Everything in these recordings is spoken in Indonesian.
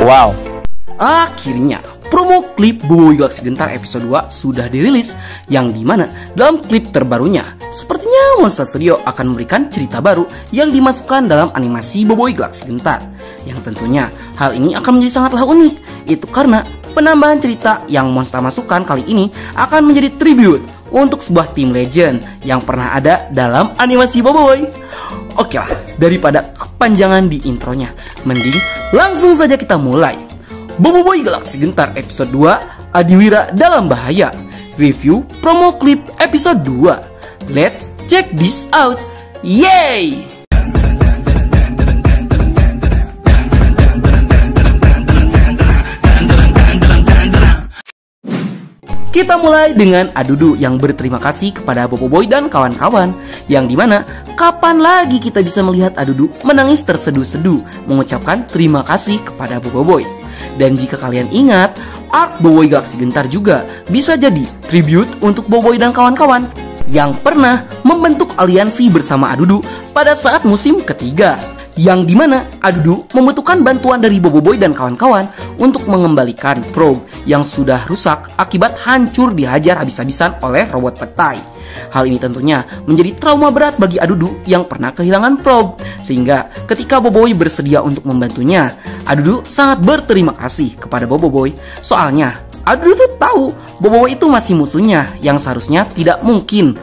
Wow. Akhirnya, promo klip Boboiboy Galaksi Gentar episode 2 sudah dirilis, yang dimana dalam klip terbarunya, sepertinya Monster Studio akan memberikan cerita baru yang dimasukkan dalam animasi Boboiboy Galaksi Gentar. Yang tentunya hal ini akan menjadi sangatlah unik, itu karena penambahan cerita yang Monster masukkan kali ini akan menjadi tribute untuk sebuah tim legend yang pernah ada dalam animasi Boboiboy. Oke lah, daripada kepanjangan di intronya, mending langsung saja kita mulai. Boboiboy Galaksi Gentar episode 2, Adiwira dalam bahaya. Review promo klip episode 2. Let's check this out. Yay! Kita mulai dengan Adudu yang berterima kasih kepada Boboiboy dan kawan-kawan, yang dimana kapan lagi kita bisa melihat Adudu menangis terseduh-seduh mengucapkan terima kasih kepada Boboiboy. Dan jika kalian ingat, arc Boboiboy Galaksi Gentar juga bisa jadi tribute untuk Boboiboy dan kawan-kawan yang pernah membentuk aliansi bersama Adudu pada saat musim ketiga, yang dimana Adudu membutuhkan bantuan dari Boboiboy dan kawan-kawan untuk mengembalikan probe yang sudah rusak akibat hancur dihajar habis-habisan oleh robot petai. Hal ini tentunya menjadi trauma berat bagi Adudu yang pernah kehilangan probe, sehingga ketika Boboiboy bersedia untuk membantunya, Adudu sangat berterima kasih kepada Boboiboy. Soalnya Adudu tuh tahu Boboiboy itu masih musuhnya yang seharusnya tidak mungkin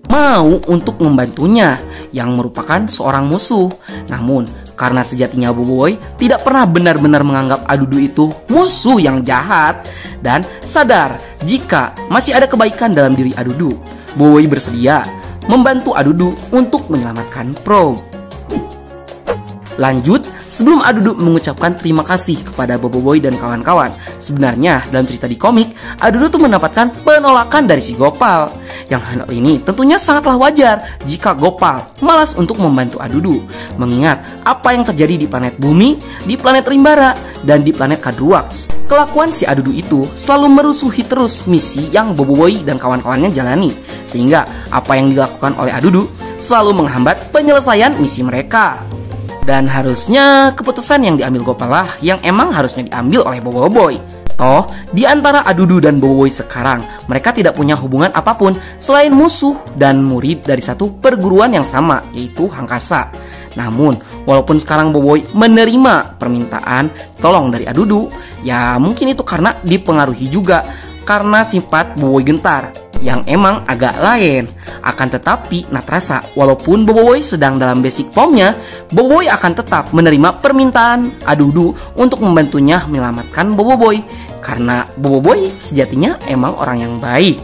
mau untuk membantunya, yang merupakan seorang musuh. Namun karena sejatinya Boboiboy tidak pernah benar-benar menganggap Adudu itu musuh yang jahat, dan sadar jika masih ada kebaikan dalam diri Adudu, Boboiboy bersedia membantu Adudu untuk menyelamatkan probe. Lanjut, sebelum Adudu mengucapkan terima kasih kepada Boboiboy dan kawan-kawan, sebenarnya dalam cerita di komik, Adudu tuh mendapatkan penolakan dari si Gopal. Yang hal ini tentunya sangatlah wajar jika Gopal malas untuk membantu Adudu, mengingat apa yang terjadi di planet Bumi, di planet Rimbara, dan di planet Kadruax. Kelakuan si Adudu itu selalu merusuhi terus misi yang Boboiboy dan kawan-kawannya jalani, sehingga apa yang dilakukan oleh Adudu selalu menghambat penyelesaian misi mereka. Dan harusnya keputusan yang diambil Gopal lah yang emang harusnya diambil oleh Boboiboy. Toh, di antara Adudu dan Boboiboy sekarang, mereka tidak punya hubungan apapun selain musuh dan murid dari satu perguruan yang sama, yaitu Hangkasa. Namun, walaupun sekarang Boboiboy menerima permintaan tolong dari Adudu, ya mungkin itu karena dipengaruhi juga karena sifat Boboiboy Gentar yang emang agak lain. Akan tetapi, Natrasa, walaupun Boboiboy sedang dalam basic formnya, Boboiboy akan tetap menerima permintaan Adudu untuk membantunya menyelamatkan Boboiboy, karena Boboiboy sejatinya emang orang yang baik.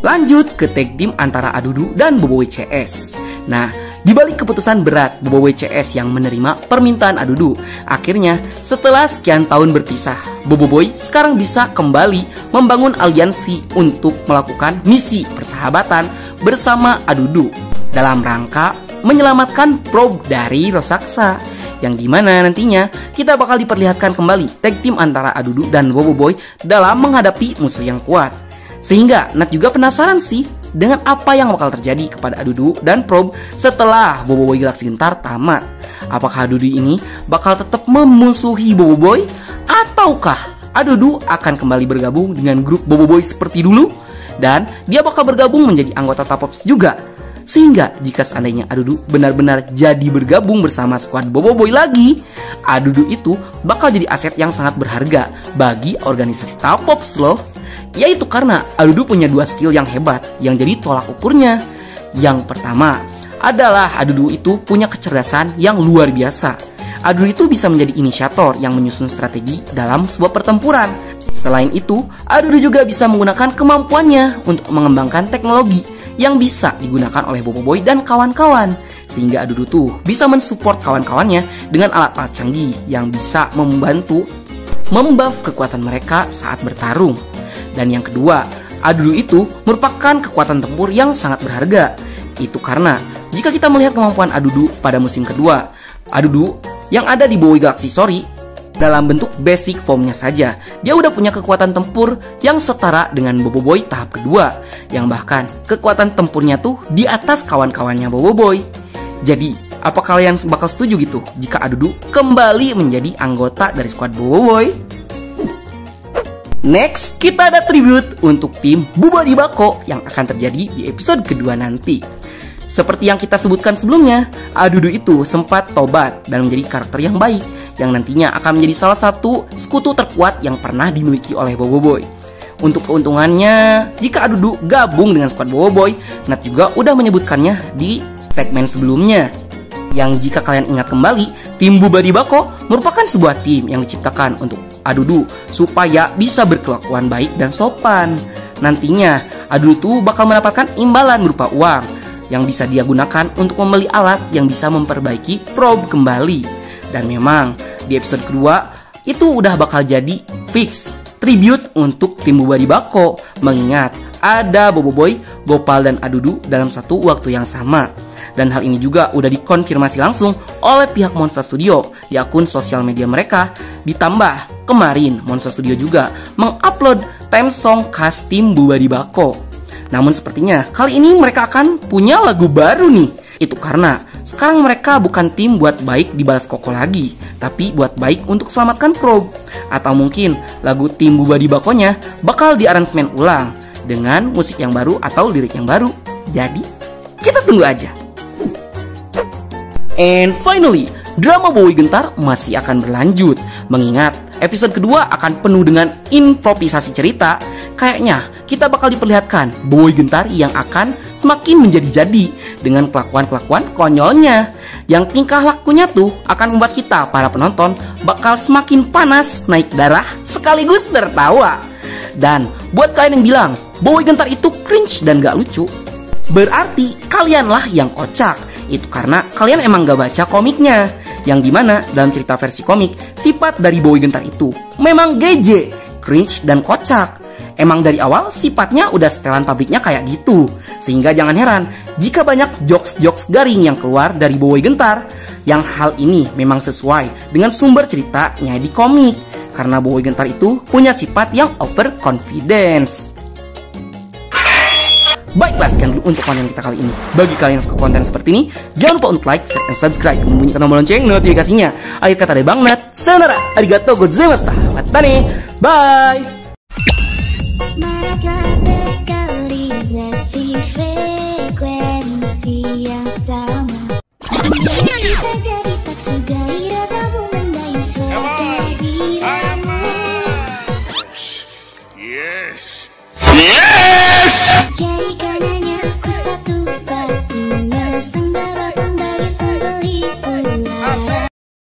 Lanjut ke tag team antara Adudu dan Boboiboy CS. Nah, di balik keputusan berat Boboiboy CS yang menerima permintaan Adudu, akhirnya setelah sekian tahun berpisah, Boboiboy sekarang bisa kembali membangun aliansi untuk melakukan misi persahabatan bersama Adudu dalam rangka menyelamatkan probe dari Rosaksa, yang dimana nantinya kita bakal diperlihatkan kembali tag team antara Adudu dan Boboiboy dalam menghadapi musuh yang kuat. Sehingga Nat juga penasaran sih dengan apa yang bakal terjadi kepada Adudu dan probe setelah Boboiboy Galaksi Gentar tamat. Apakah Adudu ini bakal tetap memusuhi Boboiboy, ataukah Adudu akan kembali bergabung dengan grup Boboiboy seperti dulu, dan dia bakal bergabung menjadi anggota Tapops juga. Sehingga jika seandainya Adudu benar-benar jadi bergabung bersama squad Boboiboy lagi, Adudu itu bakal jadi aset yang sangat berharga bagi organisasi Tapops loh. Yaitu karena Adudu punya dua skill yang hebat yang jadi tolak ukurnya. Yang pertama adalah Adudu itu punya kecerdasan yang luar biasa. Adudu itu bisa menjadi inisiator yang menyusun strategi dalam sebuah pertempuran. Selain itu, Adudu juga bisa menggunakan kemampuannya untuk mengembangkan teknologi yang bisa digunakan oleh Boboiboy dan kawan-kawan, sehingga Adudu tuh bisa mensupport kawan-kawannya dengan alat-alat canggih yang bisa membantu membuff kekuatan mereka saat bertarung. Dan yang kedua, Adudu itu merupakan kekuatan tempur yang sangat berharga. Itu karena jika kita melihat kemampuan Adudu pada musim kedua, Adudu yang ada di Boboiboy Galaxy Story dalam bentuk basic formnya saja, dia udah punya kekuatan tempur yang setara dengan Boboiboy tahap kedua, yang bahkan kekuatan tempurnya tuh di atas kawan-kawannya Boboiboy. Jadi Apa kalian bakal setuju gitu jika Adudu kembali menjadi anggota dari squad Boboiboy? Next, kita ada tribute untuk tim Bubadi Bako yang akan terjadi di episode kedua nanti. Seperti yang kita sebutkan sebelumnya, Adudu itu sempat tobat dan menjadi karakter yang baik yang nantinya akan menjadi salah satu sekutu terkuat yang pernah dimiliki oleh Boboiboy. Untuk keuntungannya, jika Adudu gabung dengan squad Boboiboy, Nat juga udah menyebutkannya di segmen sebelumnya. Yang jika kalian ingat kembali, tim Bubadi Bako merupakan sebuah tim yang diciptakan untuk Adudu supaya bisa berkelakuan baik dan sopan. Nantinya, Adudu tuh bakal mendapatkan imbalan berupa uang yang bisa dia gunakan untuk membeli alat yang bisa memperbaiki probe kembali. Dan memang di episode kedua itu udah bakal jadi fix tribute untuk tim Bubadi Bako, mengingat ada Boboiboy, Gopal dan Adudu dalam satu waktu yang sama. Dan hal ini juga udah dikonfirmasi langsung oleh pihak Monster Studio di akun sosial media mereka. Ditambah kemarin Monster Studio juga mengupload theme song khas tim Bubadi Bako. Namun sepertinya kali ini mereka akan punya lagu baru nih. Itu karena sekarang mereka bukan tim buat baik dibalas koko lagi, tapi buat baik untuk selamatkan probe. Atau mungkin lagu tim Bubadi Bakonya bakal diaransemen ulang dengan musik yang baru atau lirik yang baru. Jadi kita tunggu aja. And finally, drama Boboiboy Gentar masih akan berlanjut. Mengingat episode kedua akan penuh dengan improvisasi cerita, kayaknya kita bakal diperlihatkan Boboiboy Gentar yang akan semakin menjadi-jadi dengan kelakuan-kelakuan konyolnya. Yang tingkah lakunya tuh akan membuat kita, para penonton, bakal semakin panas, naik darah, sekaligus tertawa. Dan buat kalian yang bilang Boboiboy Gentar itu cringe dan gak lucu, berarti kalianlah yang kocak. Itu karena kalian emang gak baca komiknya, yang dimana dalam cerita versi komik, sifat dari Boboiboy Gentar itu memang geje, cringe, dan kocak. Emang dari awal sifatnya udah setelan pabriknya kayak gitu. Sehingga jangan heran jika banyak jokes-jokes garing yang keluar dari Boboiboy Gentar. Yang hal ini memang sesuai dengan sumber ceritanya di komik, karena Boboiboy Gentar itu punya sifat yang overconfidence. Baiklah, sekian dulu untuk konten kita kali ini. Bagi kalian yang suka konten seperti ini, jangan lupa untuk like, share, dan subscribe, membunyikan tombol lonceng notifikasinya. Akhir kata dari Bang Nat, sayonara, arigatou gozaimashita, matane, bye!